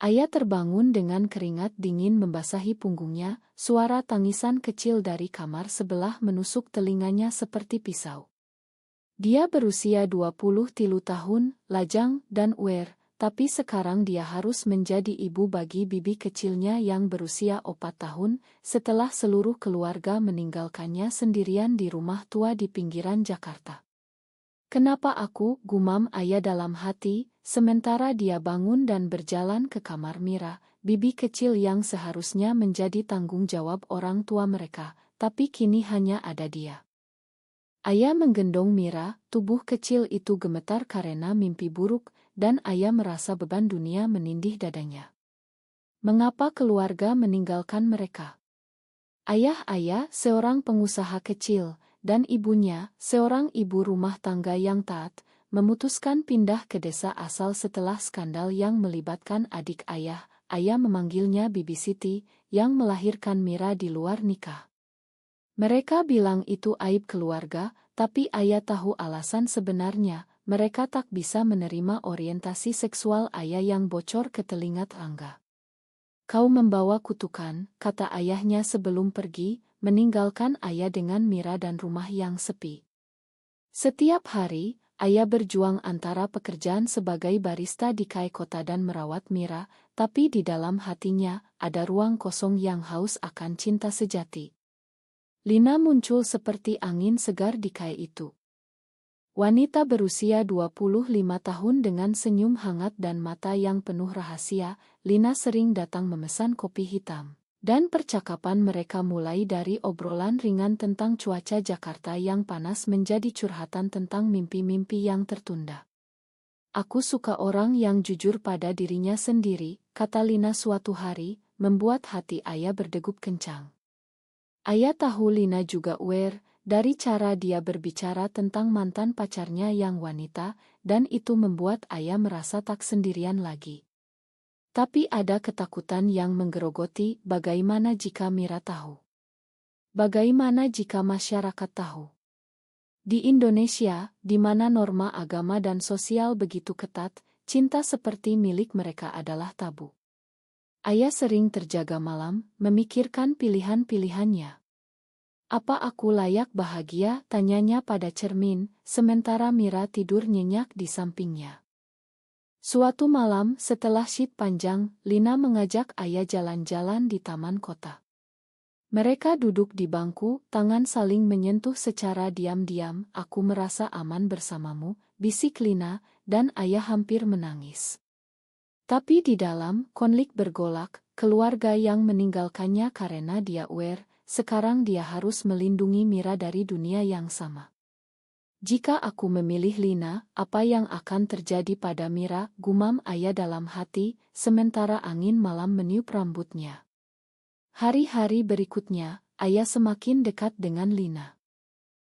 Ayah terbangun dengan keringat dingin membasahi punggungnya, suara tangisan kecil dari kamar sebelah menusuk telinganya seperti pisau. Dia berusia 23 tahun, lajang dan uer, tapi sekarang dia harus menjadi ibu bagi bibi kecilnya yang berusia 4 tahun, setelah seluruh keluarga meninggalkannya sendirian di rumah tua di pinggiran Jakarta. "Kenapa aku?" gumam ayah dalam hati, sementara dia bangun dan berjalan ke kamar Mira, bibi kecil yang seharusnya menjadi tanggung jawab orang tua mereka, tapi kini hanya ada dia. Ayah menggendong Mira, tubuh kecil itu gemetar karena mimpi buruk, dan ayah merasa beban dunia menindih dadanya. Mengapa keluarga meninggalkan mereka? Ayah, seorang pengusaha kecil, dan ibunya, seorang ibu rumah tangga yang taat, memutuskan pindah ke desa asal setelah skandal yang melibatkan adik ayah. Ayah memanggilnya Bibi Siti, yang melahirkan Mira di luar nikah. Mereka bilang itu aib keluarga, tapi ayah tahu alasan sebenarnya. Mereka tak bisa menerima orientasi seksual ayah yang bocor ke telinga Rangga. "Kau membawa kutukan," kata ayahnya sebelum pergi, meninggalkan ayah dengan Mira dan rumah yang sepi. Setiap hari, ayah berjuang antara pekerjaan sebagai barista di kai kota dan merawat Mira, tapi di dalam hatinya ada ruang kosong yang haus akan cinta sejati. Lina muncul seperti angin segar di kai itu. Wanita berusia 25 tahun dengan senyum hangat dan mata yang penuh rahasia. Lina sering datang memesan kopi hitam. Dan percakapan mereka mulai dari obrolan ringan tentang cuaca Jakarta yang panas menjadi curhatan tentang mimpi-mimpi yang tertunda. "Aku suka orang yang jujur pada dirinya sendiri," kata Lina suatu hari, membuat hati ayah berdegup kencang. Ayah tahu Lina juga aware dari cara dia berbicara tentang mantan pacarnya yang wanita, dan itu membuat ayah merasa tak sendirian lagi. Tapi ada ketakutan yang menggerogoti, bagaimana jika Mira tahu? Bagaimana jika masyarakat tahu? Di Indonesia, di mana norma agama dan sosial begitu ketat, cinta seperti milik mereka adalah tabu. Ayah sering terjaga malam, memikirkan pilihan-pilihannya. "Apa aku layak bahagia?" tanyanya pada cermin, sementara Mira tidur nyenyak di sampingnya. Suatu malam, setelah shift panjang, Lina mengajak ayah jalan-jalan di taman kota. Mereka duduk di bangku, tangan saling menyentuh secara diam-diam. "Aku merasa aman bersamamu," bisik Lina, dan ayah hampir menangis. Tapi di dalam, konflik bergolak, keluarga yang meninggalkannya karena dia aware, sekarang dia harus melindungi Mira dari dunia yang sama. "Jika aku memilih Lina, apa yang akan terjadi pada Mira?" gumam ayah dalam hati, sementara angin malam meniup rambutnya. Hari-hari berikutnya, ayah semakin dekat dengan Lina.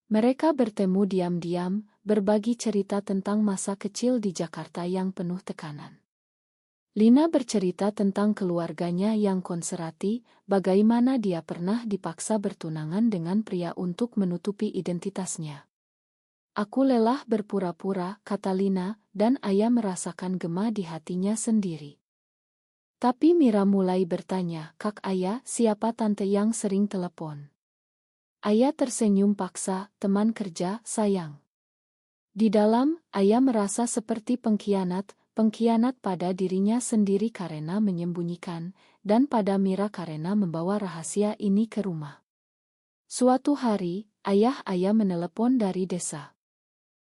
Mereka bertemu diam-diam, berbagi cerita tentang masa kecil di Jakarta yang penuh tekanan. Lina bercerita tentang keluarganya yang konservatif, bagaimana dia pernah dipaksa bertunangan dengan pria untuk menutupi identitasnya. "Aku lelah berpura-pura," kata Lina, dan ayah merasakan gema di hatinya sendiri. Tapi Mira mulai bertanya, "Kak ayah, siapa tante yang sering telepon?" Ayah tersenyum paksa, "Teman kerja, sayang." Di dalam, ayah merasa seperti pengkhianat pada dirinya sendiri karena menyembunyikan, dan pada Mira karena membawa rahasia ini ke rumah. Suatu hari, ayah menelepon dari desa.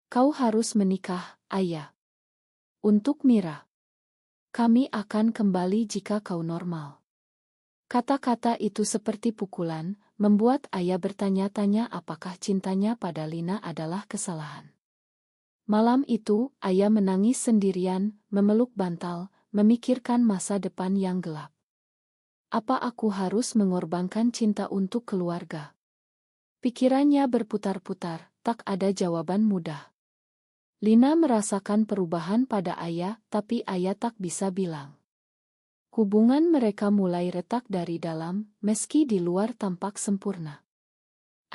"Kau harus menikah, ayah." "Untuk Mira. Kami akan kembali jika kau normal." Kata-kata itu seperti pukulan, membuat ayah bertanya-tanya apakah cintanya pada Lina adalah kesalahan. Malam itu, ayah menangis sendirian, memeluk bantal, memikirkan masa depan yang gelap. "Apa aku harus mengorbankan cinta untuk keluarga?" Pikirannya berputar-putar, tak ada jawaban mudah. Lina merasakan perubahan pada ayah, tapi ayah tak bisa bilang. Hubungan mereka mulai retak dari dalam, meski di luar tampak sempurna.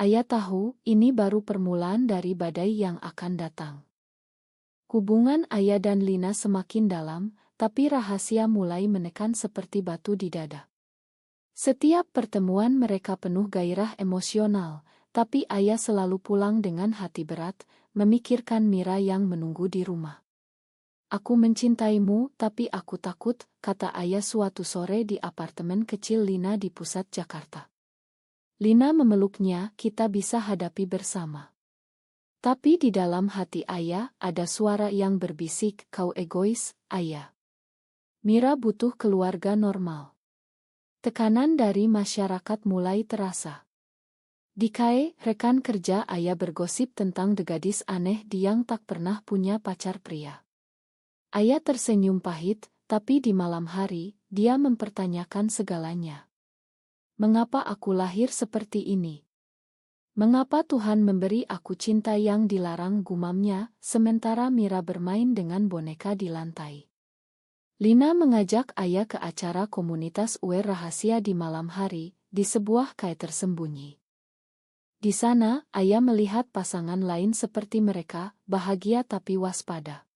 Ayah tahu, ini baru permulaan dari badai yang akan datang. Hubungan ayah dan Lina semakin dalam, tapi rahasia mulai menekan seperti batu di dada. Setiap pertemuan mereka penuh gairah emosional, tapi ayah selalu pulang dengan hati berat, memikirkan Mira yang menunggu di rumah. "Aku mencintaimu, tapi aku takut," kata ayah suatu sore di apartemen kecil Lina di pusat Jakarta. Lina memeluknya, "Kita bisa hadapi bersama." Tapi di dalam hati ayah ada suara yang berbisik, "Kau egois, ayah. Mira butuh keluarga normal." Tekanan dari masyarakat mulai terasa. Di KAE, rekan kerja ayah bergosip tentang gadis aneh yang tak pernah punya pacar pria. Ayah tersenyum pahit, tapi di malam hari, dia mempertanyakan segalanya. "Mengapa aku lahir seperti ini? Mengapa Tuhan memberi aku cinta yang dilarang?" gumamnya, sementara Mira bermain dengan boneka di lantai. Lina mengajak ayah ke acara komunitas UR rahasia di malam hari, di sebuah KAE tersembunyi. Di sana, ayah melihat pasangan lain seperti mereka, bahagia tapi waspada.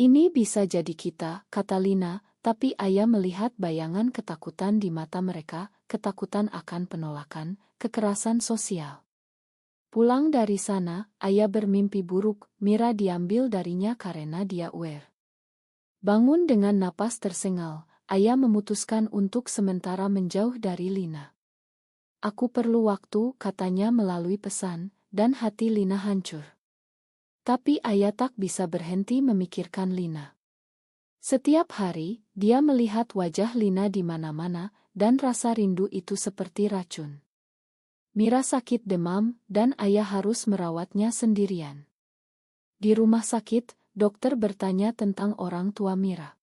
"Ini bisa jadi kita," kata Lina, tapi ayah melihat bayangan ketakutan di mata mereka, ketakutan akan penolakan, kekerasan sosial. Pulang dari sana, ayah bermimpi buruk, Mira diambil darinya karena dia UR. Bangun dengan napas tersengal, ayah memutuskan untuk sementara menjauh dari Lina. "Aku perlu waktu," katanya melalui pesan, dan hati Lina hancur. Tapi ayah tak bisa berhenti memikirkan Lina. Setiap hari, dia melihat wajah Lina di mana-mana, dan rasa rindu itu seperti racun. Mira sakit demam, dan ayah harus merawatnya sendirian. Di rumah sakit, dokter bertanya tentang orang tua Mira.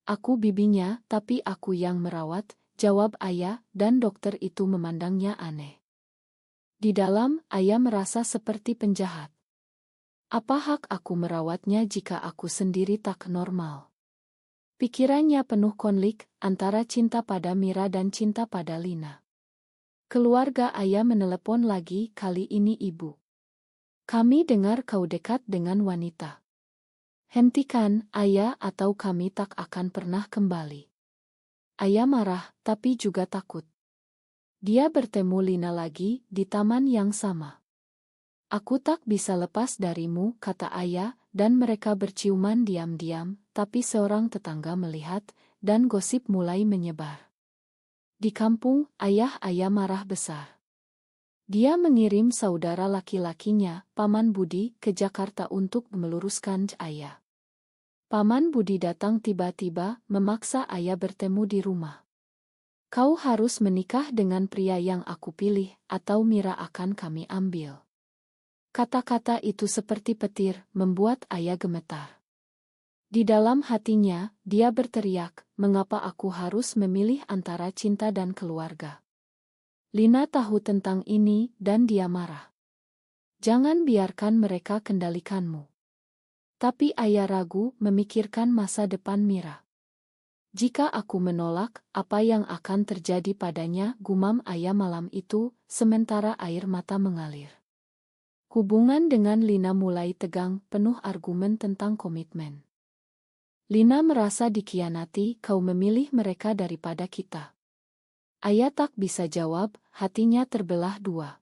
"Aku bibinya, tapi aku yang merawat," jawab ayah, dan dokter itu memandangnya aneh. Di dalam, ayah merasa seperti penjahat. "Apa hak aku merawatnya jika aku sendiri tak normal?" Pikirannya penuh konflik antara cinta pada Mira dan cinta pada Lina. Keluarga ayah menelepon lagi, kali ini ibu. "Kami dengar kau dekat dengan wanita. Hentikan, ayah, atau kami tak akan pernah kembali." Ayah marah, tapi juga takut. Dia bertemu Lina lagi, di taman yang sama. "Aku tak bisa lepas darimu," kata ayah, dan mereka berciuman diam-diam, tapi seorang tetangga melihat, dan gosip mulai menyebar. Di kampung, ayah marah besar. Dia mengirim saudara laki-lakinya, Paman Budi, ke Jakarta untuk meluruskan ayah. Paman Budi datang tiba-tiba, memaksa ayah bertemu di rumah. "Kau harus menikah dengan pria yang aku pilih, atau Mira akan kami ambil." Kata-kata itu seperti petir, membuat ayah gemetar. Di dalam hatinya, dia berteriak, "Mengapa aku harus memilih antara cinta dan keluarga?" Lina tahu tentang ini, dan dia marah. "Jangan biarkan mereka kendalikanmu." Tapi ayah ragu, memikirkan masa depan Mira. "Jika aku menolak, apa yang akan terjadi padanya?" gumam ayah malam itu, sementara air mata mengalir. Hubungan dengan Lina mulai tegang, penuh argumen tentang komitmen. Lina merasa dikhianati, "Kau memilih mereka daripada kita." Ayah tak bisa jawab, hatinya terbelah dua.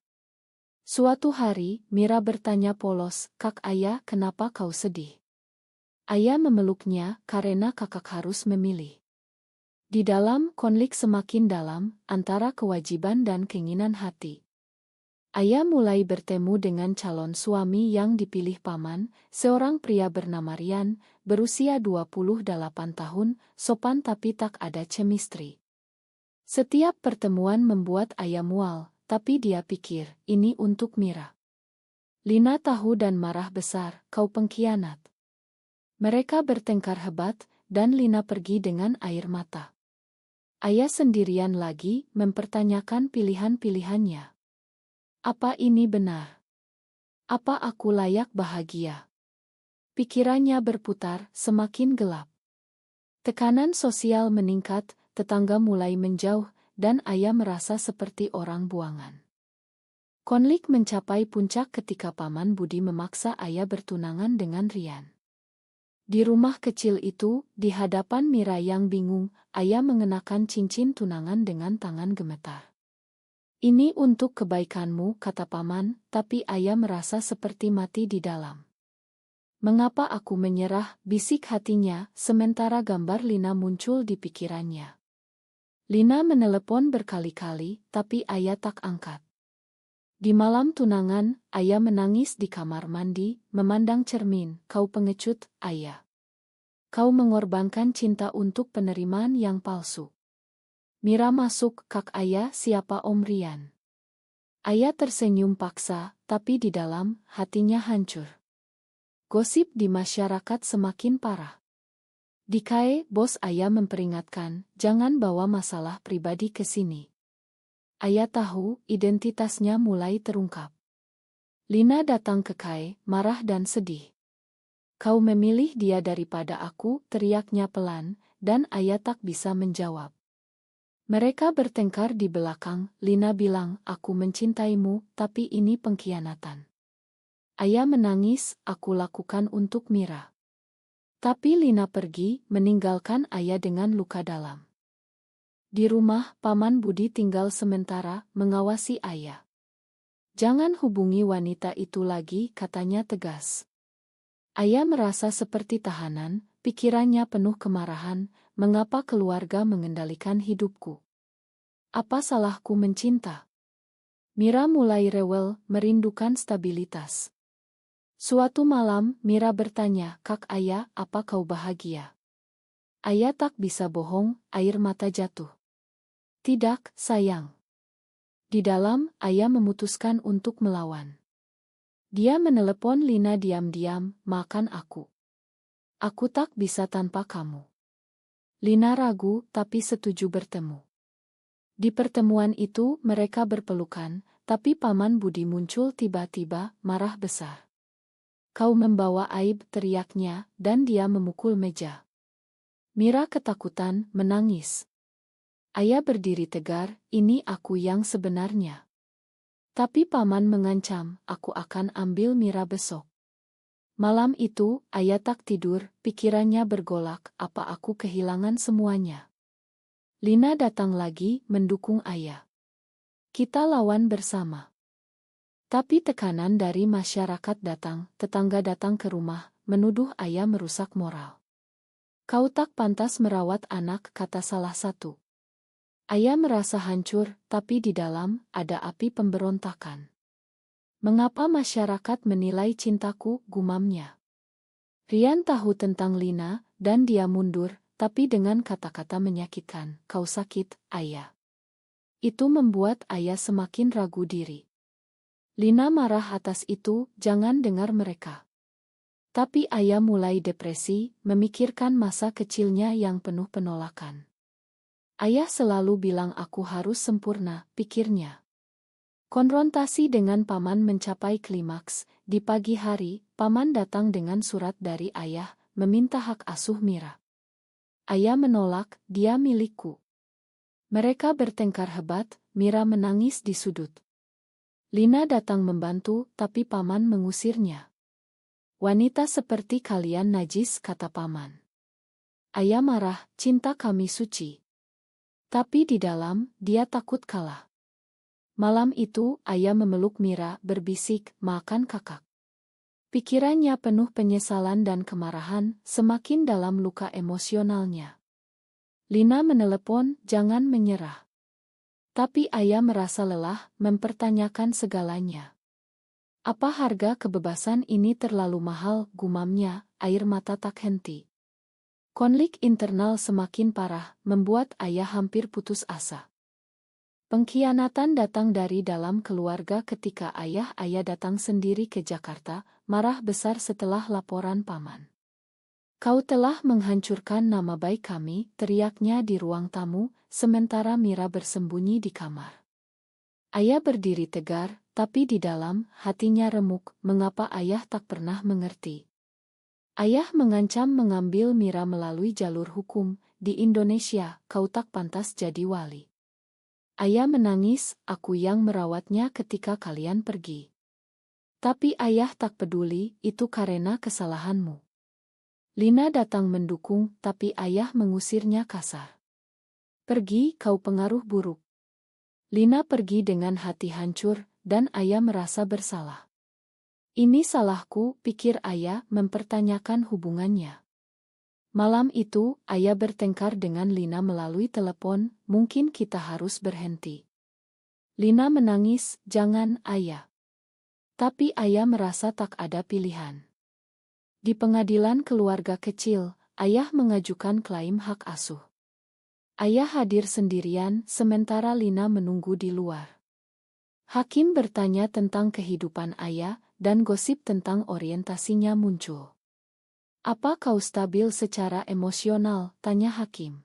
Suatu hari, Mira bertanya polos, "Kak ayah, kenapa kau sedih?" Ayah memeluknya, "Karena kakak harus memilih." Di dalam, konflik semakin dalam, antara kewajiban dan keinginan hati. Ayah mulai bertemu dengan calon suami yang dipilih paman, seorang pria bernama Rian, berusia 28 tahun, sopan tapi tak ada chemistry. Setiap pertemuan membuat ayah mual, tapi dia pikir, ini untuk Mira. Lina tahu dan marah besar, "Kau pengkhianat." Mereka bertengkar hebat, dan Lina pergi dengan air mata. Ayah sendirian lagi, mempertanyakan pilihan-pilihannya. Apa ini benar? Apa aku layak bahagia? Pikirannya berputar, semakin gelap. Tekanan sosial meningkat, tetangga mulai menjauh, dan ayah merasa seperti orang buangan. Konflik mencapai puncak ketika Paman Budi memaksa ayah bertunangan dengan Rian. Di rumah kecil itu, di hadapan Mira yang bingung, ayah mengenakan cincin tunangan dengan tangan gemetar. Ini untuk kebaikanmu, kata paman, tapi ayah merasa seperti mati di dalam. Mengapa aku menyerah, bisik hatinya, sementara gambar Lina muncul di pikirannya. Lina menelepon berkali-kali, tapi ayah tak angkat. Di malam tunangan, ayah menangis di kamar mandi, memandang cermin. Kau pengecut, ayah. Kau mengorbankan cinta untuk penerimaan yang palsu. Mira masuk, kak ayah, siapa Om Rian? Ayah tersenyum paksa, tapi di dalam, hatinya hancur. Gosip di masyarakat semakin parah. Di KAE, bos ayah memperingatkan, jangan bawa masalah pribadi ke sini. Ayah tahu, identitasnya mulai terungkap. Lina datang ke KAE, marah dan sedih. Kau memilih dia daripada aku, teriaknya pelan, dan ayah tak bisa menjawab. Mereka bertengkar di belakang, Lina bilang, aku mencintaimu, tapi ini pengkhianatan. Ayah menangis, aku lakukan untuk Mira. Tapi Lina pergi, meninggalkan ayah dengan luka dalam. Di rumah, Paman Budi tinggal sementara, mengawasi ayah. Jangan hubungi wanita itu lagi, katanya tegas. Ayah merasa seperti tahanan, pikirannya penuh kemarahan, mengapa keluarga mengendalikan hidupku? Apa salahku mencinta? Mira mulai rewel, merindukan stabilitas. Suatu malam, Mira bertanya, kak ayah, apa kau bahagia? Ayah tak bisa bohong, air mata jatuh. Tidak, sayang. Di dalam, ayah memutuskan untuk melawan. Dia menelepon Lina diam-diam, makan aku. Aku tak bisa tanpa kamu. Lina ragu, tapi setuju bertemu. Di pertemuan itu, mereka berpelukan, tapi Paman Budi muncul tiba-tiba, marah besar. Kau membawa aib, teriaknya, dan dia memukul meja. Mira ketakutan, menangis. Ayah berdiri tegar, ini aku yang sebenarnya. Tapi Paman mengancam, aku akan ambil Mira besok. Malam itu, ayah tak tidur, pikirannya bergolak, apa aku kehilangan semuanya. Lina datang lagi, mendukung ayah. Kita lawan bersama. Tapi tekanan dari masyarakat datang, tetangga datang ke rumah, menuduh ayah merusak moral. Kau tak pantas merawat anak, kata salah satu. Ayah merasa hancur, tapi di dalam, ada api pemberontakan. Mengapa masyarakat menilai cintaku, gumamnya. Rian tahu tentang Lina, dan dia mundur, tapi dengan kata-kata menyakitkan, kau sakit, ayah. Itu membuat ayah semakin ragu diri. Lina marah atas itu, jangan dengar mereka. Tapi ayah mulai depresi, memikirkan masa kecilnya yang penuh penolakan. Ayah selalu bilang aku harus sempurna, pikirnya. Konfrontasi dengan Paman mencapai klimaks. Di pagi hari, Paman datang dengan surat dari ayah, meminta hak asuh Mira. Ayah menolak, dia milikku. Mereka bertengkar hebat, Mira menangis di sudut. Lina datang membantu, tapi Paman mengusirnya. Wanita seperti kalian najis, kata Paman. Ayah marah, cinta kami suci. Tapi di dalam, dia takut kalah. Malam itu, ayah memeluk Mira, berbisik, makan kakak. Pikirannya penuh penyesalan dan kemarahan, semakin dalam luka emosionalnya. Lina menelepon, jangan menyerah. Tapi ayah merasa lelah, mempertanyakan segalanya. Apa harga kebebasan ini terlalu mahal, gumamnya, air mata tak henti. Konflik internal semakin parah, membuat ayah hampir putus asa. Pengkhianatan datang dari dalam keluarga ketika ayah datang sendiri ke Jakarta, marah besar setelah laporan Paman. Kau telah menghancurkan nama baik kami, teriaknya di ruang tamu, sementara Mira bersembunyi di kamar. Ayah berdiri tegar, tapi di dalam, hatinya remuk, mengapa ayah tak pernah mengerti. Ayah mengancam mengambil Mira melalui jalur hukum, di Indonesia, kau tak pantas jadi wali. Ayah menangis, aku yang merawatnya ketika kalian pergi. Tapi ayah tak peduli, itu karena kesalahanmu. Lina datang mendukung, tapi ayah mengusirnya kasar. Pergi, kau pengaruh buruk. Lina pergi dengan hati hancur, dan ayah merasa bersalah. Ini salahku, pikir ayah, mempertanyakan hubungannya. Malam itu, ayah bertengkar dengan Lina melalui telepon, mungkin kita harus berhenti. Lina menangis, jangan, ayah. Tapi ayah merasa tak ada pilihan. Di pengadilan keluarga kecil, ayah mengajukan klaim hak asuh. Ayah hadir sendirian, sementara Lina menunggu di luar. Hakim bertanya tentang kehidupan ayah, dan gosip tentang orientasinya muncul. Apa kau stabil secara emosional? Tanya hakim.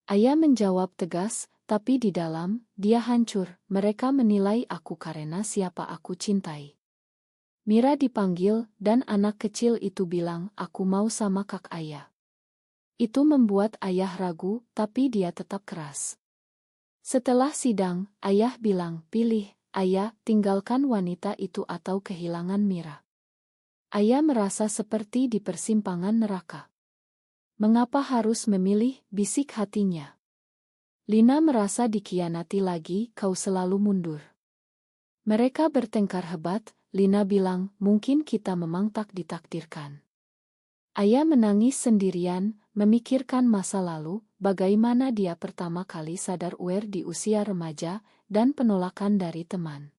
Ayah menjawab tegas, tapi di dalam, dia hancur. Mereka menilai aku karena siapa aku cintai. Mira dipanggil, dan anak kecil itu bilang, aku mau sama kak ayah. Itu membuat ayah ragu, tapi dia tetap keras. Setelah sidang, ayah bilang, pilih, ayah, tinggalkan wanita itu atau kehilangan Mira. Ayah merasa seperti di persimpangan neraka. Mengapa harus memilih, bisik hatinya. Lina merasa dikhianati lagi, kau selalu mundur. Mereka bertengkar hebat, Lina bilang, mungkin kita memang tak ditakdirkan. Ayah menangis sendirian, memikirkan masa lalu, bagaimana dia pertama kali sadar di usia remaja, dan penolakan dari teman.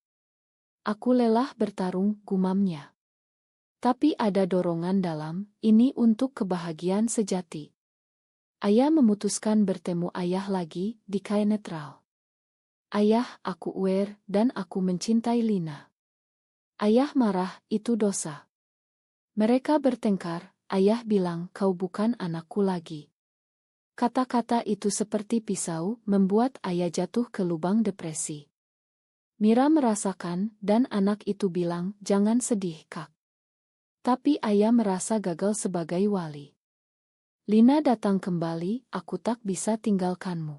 Aku lelah bertarung, gumamnya. Tapi ada dorongan dalam, ini untuk kebahagiaan sejati. Ayah memutuskan bertemu ayah lagi, di kai netral. Ayah, aku dan aku mencintai Lina. Ayah marah, itu dosa. Mereka bertengkar. Ayah bilang, kau bukan anakku lagi. Kata-kata itu seperti pisau, membuat ayah jatuh ke lubang depresi. Mira merasakan, dan anak itu bilang, jangan sedih, Kak. Tapi ayah merasa gagal sebagai wali. Lina datang kembali, aku tak bisa tinggalkanmu.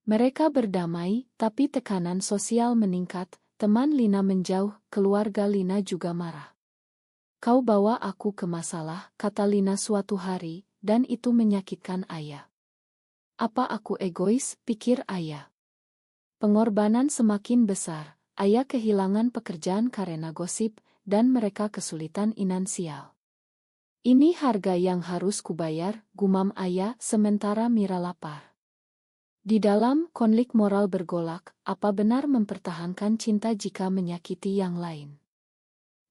Mereka berdamai, tapi tekanan sosial meningkat, teman Lina menjauh, keluarga Lina juga marah. Kau bawa aku ke masalah, kata Lina suatu hari, dan itu menyakitkan ayah. Apa aku egois, pikir ayah. Pengorbanan semakin besar, ayah kehilangan pekerjaan karena gosip, dan mereka kesulitan finansial. Ini harga yang harus kubayar, gumam ayah, sementara Mira lapar. Di dalam konflik moral bergolak, apa benar mempertahankan cinta jika menyakiti yang lain?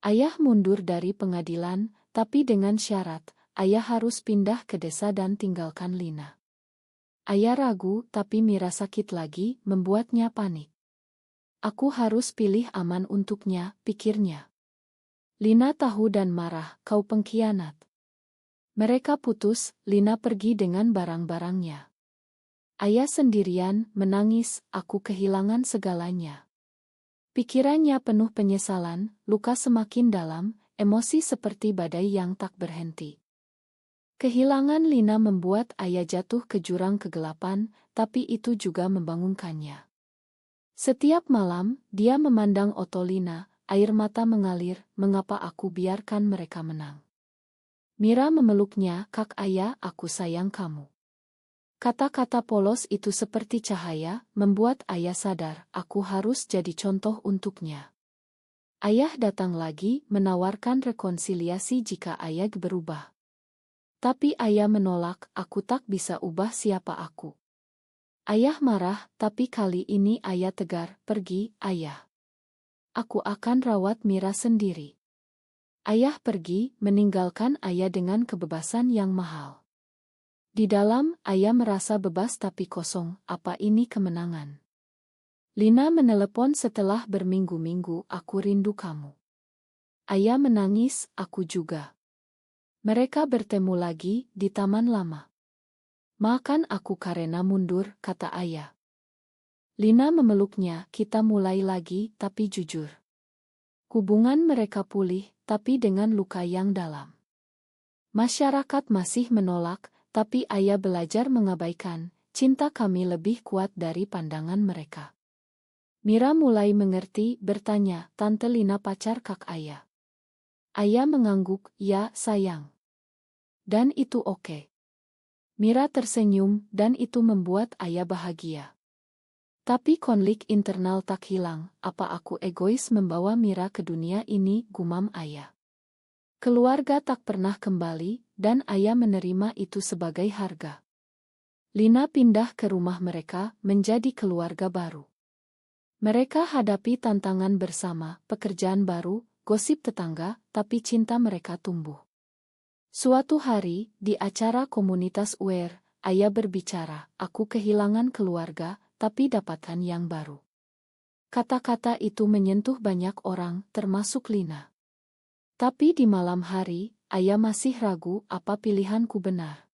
Ayah mundur dari pengadilan, tapi dengan syarat, ayah harus pindah ke desa dan tinggalkan Lina. Ayah ragu, tapi Mira sakit lagi, membuatnya panik. Aku harus pilih aman untuknya, pikirnya. Lina tahu dan marah, kau pengkhianat. Mereka putus, Lina pergi dengan barang-barangnya. Ayah sendirian, menangis, aku kehilangan segalanya. Pikirannya penuh penyesalan, luka semakin dalam, emosi seperti badai yang tak berhenti. Kehilangan Lina membuat ayah jatuh ke jurang kegelapan, tapi itu juga membangunkannya. Setiap malam, dia memandang Lina, air mata mengalir, mengapa aku biarkan mereka menang. Mira memeluknya, kak ayah, aku sayang kamu. Kata-kata polos itu seperti cahaya, membuat ayah sadar, aku harus jadi contoh untuknya. Ayah datang lagi, menawarkan rekonsiliasi jika ayah berubah. Tapi ayah menolak, aku tak bisa ubah siapa aku. Ayah marah, tapi kali ini ayah tegar, pergi, ayah. Aku akan rawat Mira sendiri. Ayah pergi, meninggalkan ayah dengan kebebasan yang mahal. Di dalam, ayah merasa bebas tapi kosong, apa ini kemenangan? Lina menelepon setelah berminggu-minggu, aku rindu kamu. Ayah menangis, aku juga. Mereka bertemu lagi, di taman lama. Maafkan aku karena mundur, kata ayah. Lina memeluknya, kita mulai lagi, tapi jujur. Hubungan mereka pulih, tapi dengan luka yang dalam. Masyarakat masih menolak, tapi ayah belajar mengabaikan, cinta kami lebih kuat dari pandangan mereka. Mira mulai mengerti, bertanya, Tante Lina pacar kak ayah. Ayah mengangguk, ya sayang. Dan itu oke. Mira tersenyum, dan itu membuat ayah bahagia. Tapi konflik internal tak hilang. Apa aku egois membawa Mira ke dunia ini, gumam ayah. Keluarga tak pernah kembali, dan ayah menerima itu sebagai harga. Lina pindah ke rumah mereka, menjadi keluarga baru. Mereka hadapi tantangan bersama, pekerjaan baru, gosip tetangga, tapi cinta mereka tumbuh. Suatu hari, di acara komunitas UER, ayah berbicara, aku kehilangan keluarga, tapi dapatkan yang baru. Kata-kata itu menyentuh banyak orang, termasuk Lina. Tapi di malam hari, ayah masih ragu apa pilihanku benar.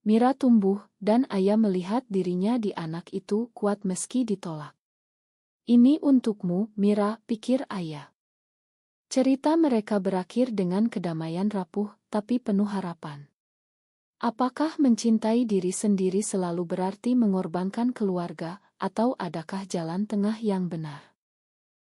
Mira tumbuh, dan ayah melihat dirinya di anak itu kuat meski ditolak. Ini untukmu, Mira, pikir ayah. Cerita mereka berakhir dengan kedamaian rapuh, tapi penuh harapan. Apakah mencintai diri sendiri selalu berarti mengorbankan keluarga, atau adakah jalan tengah yang benar?